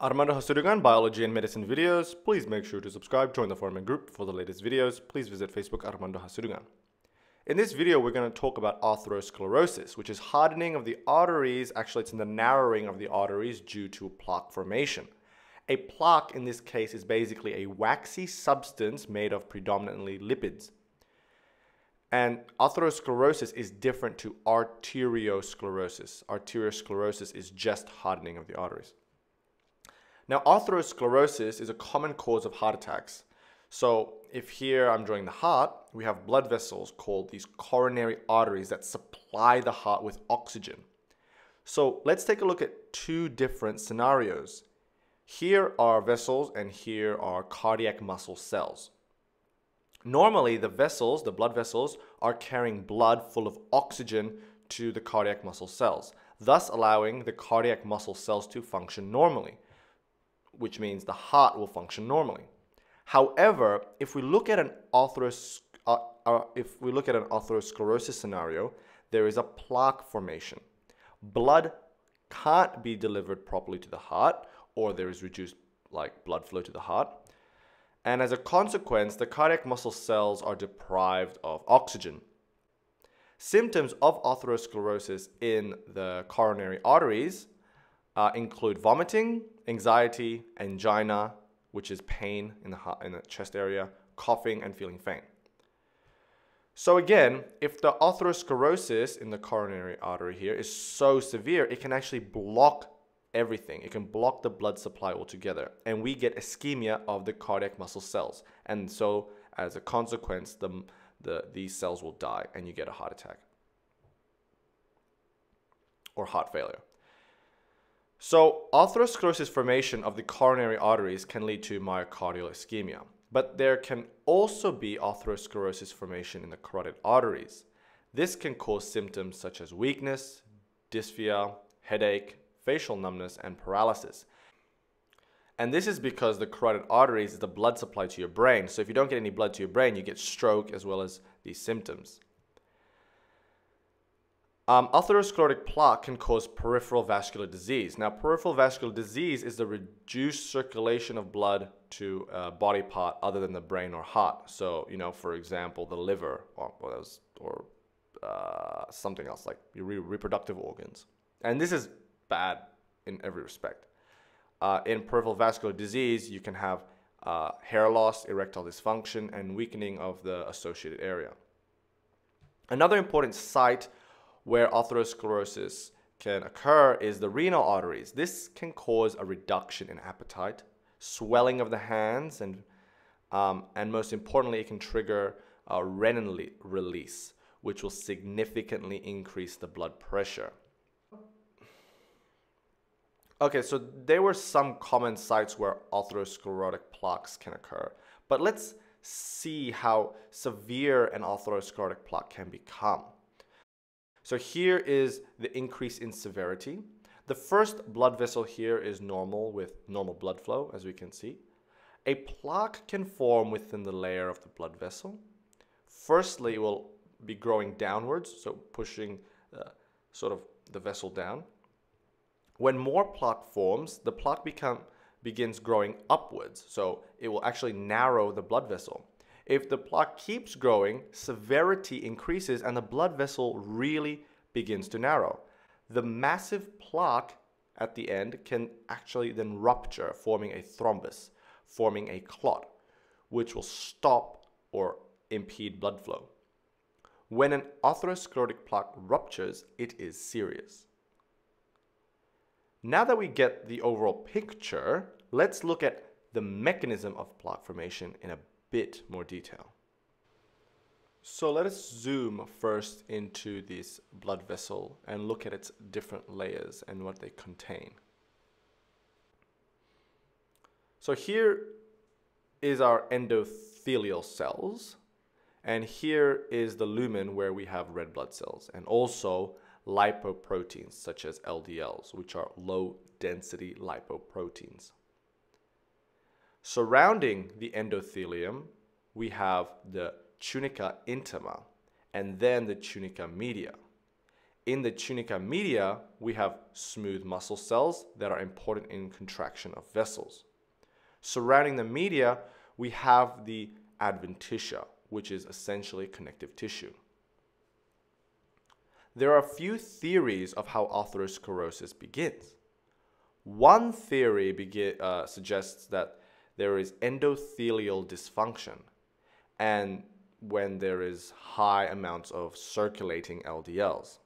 Armando Hasudungan, Biology and Medicine videos. Please make sure to subscribe, join the forum and group for the latest videos. Please visit Facebook Armando Hasudungan. In this video, we're going to talk about atherosclerosis, which is hardening of the arteries. Actually, it's in the narrowing of the arteries due to plaque formation. A plaque, in this case, is basically a waxy substance made of predominantly lipids. And atherosclerosis is different to arteriosclerosis. Arteriosclerosis is just hardening of the arteries. Now, atherosclerosis is a common cause of heart attacks. So if here I'm drawing the heart, we have blood vessels called these coronary arteries that supply the heart with oxygen. So let's take a look at two different scenarios. Here are vessels and here are cardiac muscle cells. Normally, the vessels, the blood vessels, are carrying blood full of oxygen to the cardiac muscle cells, thus allowing the cardiac muscle cells to function normally, which means the heart will function normally. However, if we look at an atherosclerosis scenario, there is a plaque formation. Blood can't be delivered properly to the heart, or there is reduced blood flow to the heart. And as a consequence, the cardiac muscle cells are deprived of oxygen. Symptoms of atherosclerosis in the coronary arteries include vomiting, anxiety, angina, which is pain in the chest area, coughing, and feeling faint. So again, if the atherosclerosis in the coronary artery here is so severe, it can actually block everything. It can block the blood supply altogether, and we get ischemia of the cardiac muscle cells. And so as a consequence, these cells will die and you get a heart attack or heart failure. So atherosclerosis formation of the coronary arteries can lead to myocardial ischemia, but there can also be atherosclerosis formation in the carotid arteries. This can cause symptoms such as weakness, dysphagia, headache, facial numbness, and paralysis. And this is because the carotid arteries is the blood supply to your brain. So if you don't get any blood to your brain, you get stroke as well as these symptoms. Atherosclerotic plaque can cause peripheral vascular disease. Now, peripheral vascular disease is the reduced circulation of blood to a body part other than the brain or heart. So, for example, the liver or something else like your reproductive organs. And this is bad in every respect. In peripheral vascular disease, you can have hair loss, erectile dysfunction, and weakening of the associated area. Another important site where atherosclerosis can occur is the renal arteries. This can cause a reduction in appetite, swelling of the hands, and most importantly, it can trigger a renin release, which will significantly increase the blood pressure. Okay, so there were some common sites where atherosclerotic plaques can occur, but let's see how severe an atherosclerotic plaque can become. So here is the increase in severity. The first blood vessel here is normal with normal blood flow, as we can see. A plaque can form within the layer of the blood vessel. Firstly, it will be growing downwards, so pushing the vessel down. When more plaque forms, the plaque begins growing upwards, so it will actually narrow the blood vessel. If the plaque keeps growing, severity increases and the blood vessel really begins to narrow. The massive plaque at the end can actually then rupture, forming a thrombus, forming a clot, which will stop or impede blood flow. When an atherosclerotic plaque ruptures, it is serious. Now that we get the overall picture, let's look at the mechanism of plaque formation in a bit more detail. So let us zoom first into this blood vessel and look at its different layers and what they contain. So here is our endothelial cells, and here is the lumen where we have red blood cells, and also lipoproteins such as LDLs, which are low density lipoproteins. Surrounding the endothelium, we have the tunica intima and then the tunica media. In the tunica media, we have smooth muscle cells that are important in contraction of vessels. Surrounding the media, we have the adventitia, which is essentially connective tissue. There are a few theories of how atherosclerosis begins. One theory suggests that there is endothelial dysfunction, and when there is high amounts of circulating LDLs.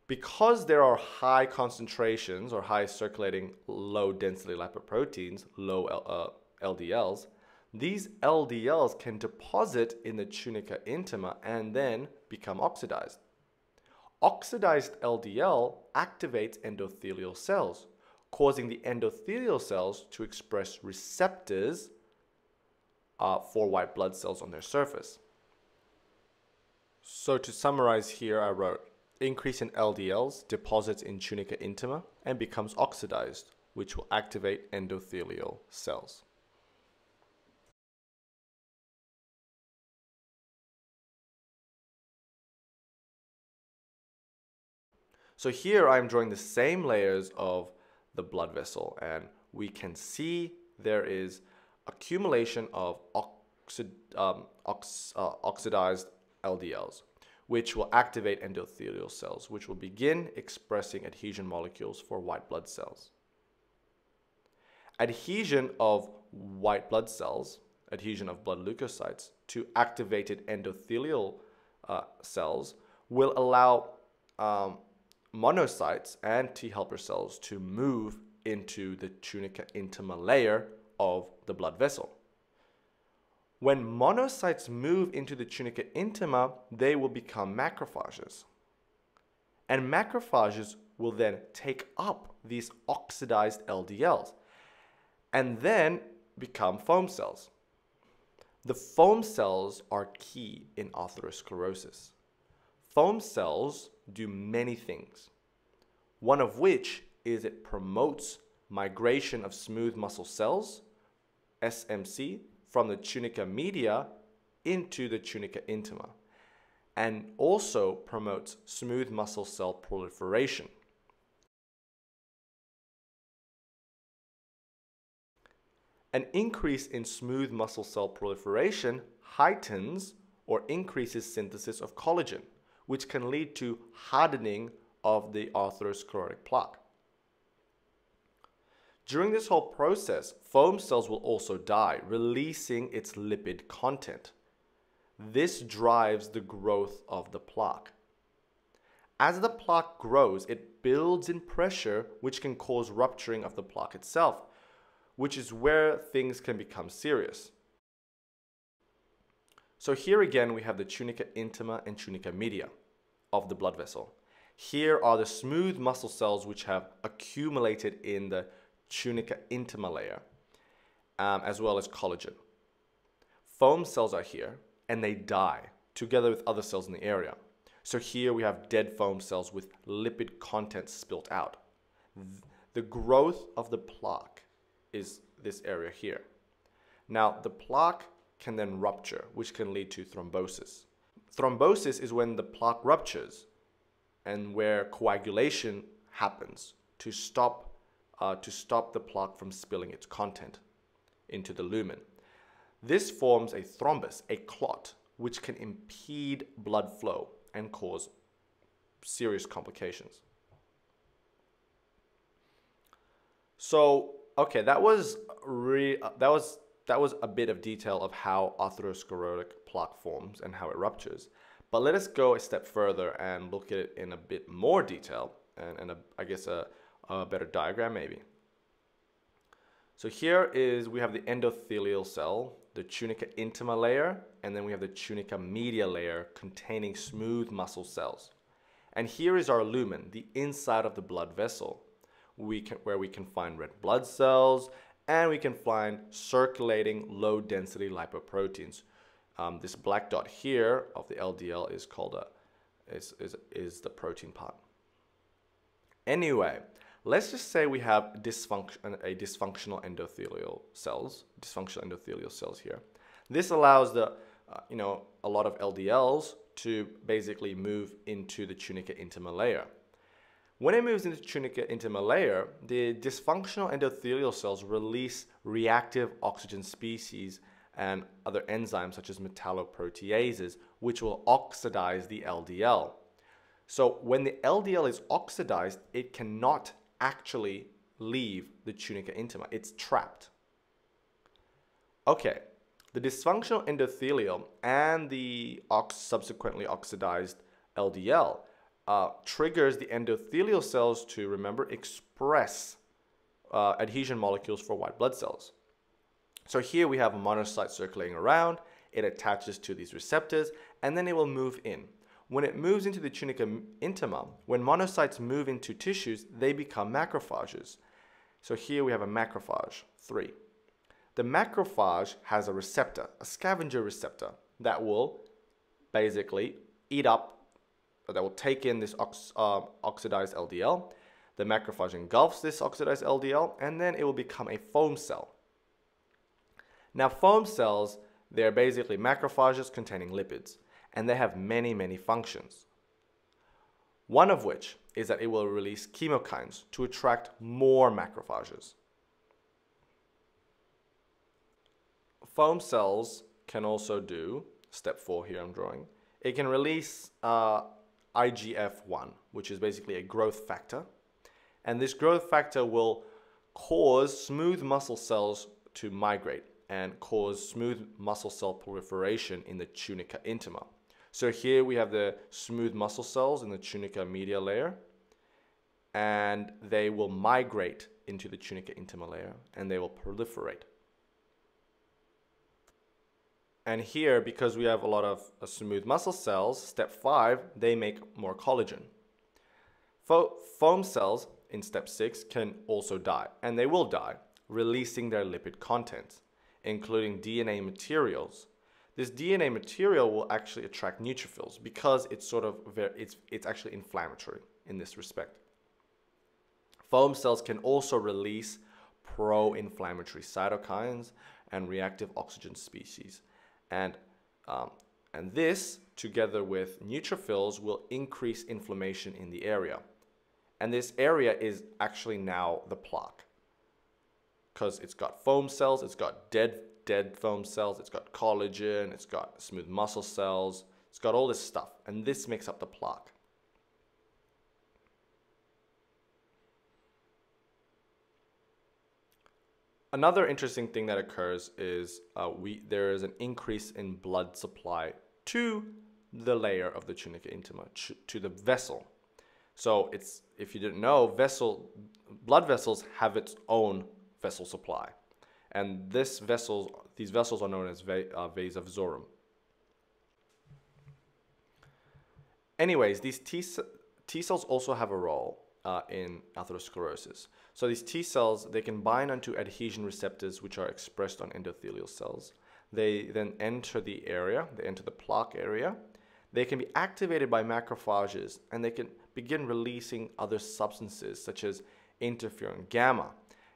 Because there are high concentrations or high circulating low density lipoproteins, low LDLs, these LDLs can deposit in the tunica intima and then become oxidized. Oxidized LDL activates endothelial cells, causing the endothelial cells to express receptors for white blood cells on their surface. So to summarize here, I wrote, increase in LDLs deposits in tunica intima and becomes oxidized, which will activate endothelial cells. So here I'm drawing the same layers of the blood vessel, and we can see there is accumulation of oxidized LDLs, which will activate endothelial cells, which will begin expressing adhesion molecules for white blood cells. Adhesion of white blood cells, adhesion of blood leukocytes to activated endothelial cells will allow monocytes and T helper cells to move into the tunica intima layer of the blood vessel. When monocytes move into the tunica intima, they will become macrophages. And macrophages will then take up these oxidized LDLs and then become foam cells. The foam cells are key in atherosclerosis. Foam cells do many things, one of which is it promotes migration of smooth muscle cells, SMC, from the tunica media into the tunica intima, and also promotes smooth muscle cell proliferation. An increase in smooth muscle cell proliferation heightens or increases synthesis of collagen, which can lead to hardening of the atherosclerotic plaque. During this whole process, foam cells will also die, releasing its lipid content. This drives the growth of the plaque. As the plaque grows, it builds in pressure, which can cause rupturing of the plaque itself, which is where things can become serious. So here again, we have the tunica intima and tunica media of the blood vessel. Here are the smooth muscle cells which have accumulated in the tunica intima layer, as well as collagen. Foam cells are here, and they die together with other cells in the area. So here we have dead foam cells with lipid content spilt out. The growth of the plaque is this area here. Now, the plaque can then rupture, which can lead to thrombosis. Thrombosis is when the plaque ruptures and where coagulation happens to stop the plaque from spilling its content into the lumen. This forms a thrombus, a clot, which can impede blood flow and cause serious complications. So, okay, that was a bit of detail of how atherosclerotic plaque forms and how it ruptures. But let us go a step further and look at it in a bit more detail and I guess a better diagram maybe. So here we have the endothelial cell, the tunica intima layer, and then we have the tunica media layer containing smooth muscle cells. And here is our lumen, the inside of the blood vessel, where we can find red blood cells, and we can find circulating low density lipoproteins. This black dot here of the LDL is called is the protein part. Anyway, let's just say we have dysfunctional endothelial cells here. This allows a lot of LDLs to basically move into the tunica intima layer. When it moves into the tunica intima layer, the dysfunctional endothelial cells release reactive oxygen species and other enzymes such as metalloproteases, which will oxidize the LDL. So when the LDL is oxidized, it cannot actually leave the tunica intima. It's trapped. Okay, the dysfunctional endothelium and the subsequently oxidized LDL triggers the endothelial cells to, remember, express adhesion molecules for white blood cells. So here we have a monocyte circulating around, it attaches to these receptors, and then it will move in. When it moves into the tunica intima, when monocytes move into tissues, they become macrophages. So here we have a macrophage, 3. The macrophage has a receptor, a scavenger receptor, that will basically eat up, that will take in this oxidized LDL. The macrophage engulfs this oxidized LDL, and then it will become a foam cell. Now, foam cells, they're basically macrophages containing lipids, and they have many, many functions. One of which is that it will release chemokines to attract more macrophages. Foam cells can also do, step 4 here I'm drawing, it can release IGF-1, which is basically a growth factor. And this growth factor will cause smooth muscle cells to migrate and cause smooth muscle cell proliferation in the tunica intima. So here we have the smooth muscle cells in the tunica media layer, and they will migrate into the tunica intima layer, and they will proliferate. And here, because we have a lot of smooth muscle cells, step 5, they make more collagen. Foam cells in step 6 can also die, and they will die, releasing their lipid contents, including DNA materials. This DNA material will actually attract neutrophils because it's it's actually inflammatory in this respect. Foam cells can also release pro-inflammatory cytokines and reactive oxygen species. And this, together with neutrophils, will increase inflammation in the area. And this area is actually now the plaque, because it's got foam cells, it's got dead foam cells, it's got collagen, it's got smooth muscle cells, it's got all this stuff, and this makes up the plaque. Another interesting thing that occurs is there is an increase in blood supply to the layer of the tunica intima, to the vessel. So if you didn't know, blood vessels have its own vessel supply, and these vessels are known as vasa vasorum. Anyways, these T cells also have a role in atherosclerosis. So these T cells, they can bind onto adhesion receptors which are expressed on endothelial cells. They then enter the area, they enter the plaque area. They can be activated by macrophages, and they can begin releasing other substances such as interferon gamma.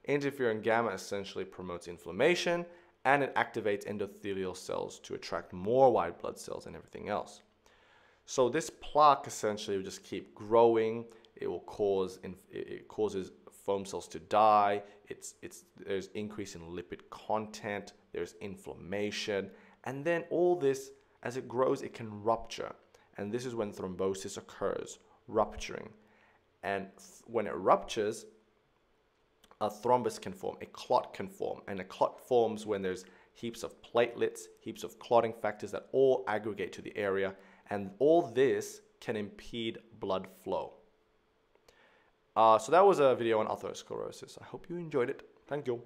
Interferon gamma essentially promotes inflammation, and it activates endothelial cells to attract more white blood cells and everything else. So this plaque essentially will just keep growing. It causes foam cells to die. There's increase in lipid content. There's inflammation, and then all this, as it grows, it can rupture, and this is when thrombosis occurs, rupturing. And when it ruptures, a thrombus can form, a clot can form, and a clot forms when there's heaps of platelets, heaps of clotting factors that all aggregate to the area, and all this can impede blood flow. So that was a video on atherosclerosis. I hope you enjoyed it. Thank you.